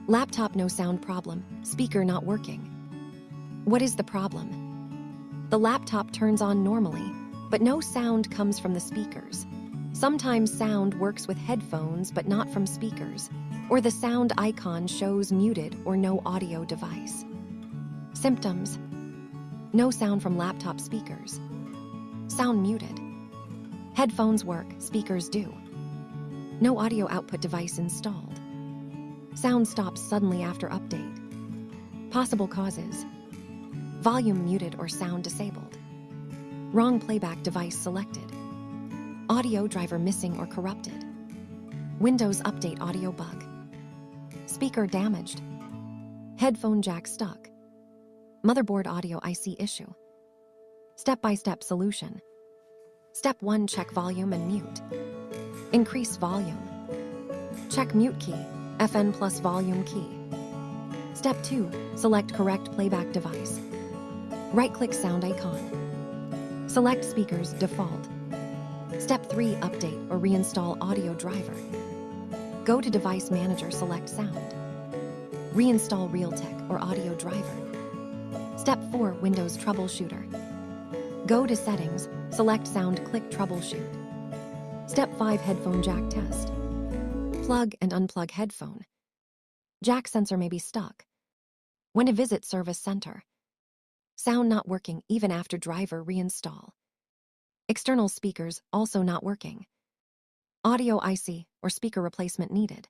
Laptop no sound problem, speaker not working. What is the problem? The laptop turns on normally, but no sound comes from the speakers. Sometimes sound works with headphones but not from speakers, or the sound icon shows muted or no audio device. Symptoms: no sound from laptop speakers. Sound muted. Headphones work, speakers do. No audio output device installed. Sound stops suddenly after update. Possible causes: volume muted or sound disabled. Wrong playback device selected. Audio driver missing or corrupted. Windows Update audio bug. Speaker damaged. Headphone jack stuck. Motherboard audio IC issue. Step-by-step solution. Step 1, check volume and mute. Increase volume. Check mute key, FN plus volume key. Step 2, select correct playback device. Right-click sound icon. Select speakers default. Step 3, update or reinstall audio driver. Go to device manager, select sound. Reinstall Realtek or audio driver. Step 4, Windows troubleshooter. Go to settings, select sound, click troubleshoot. Step 5, headphone jack test. Plug and unplug headphone. Jack sensor may be stuck. When to visit service center. Sound not working even after driver reinstall. External speakers also not working. Audio IC or speaker replacement needed.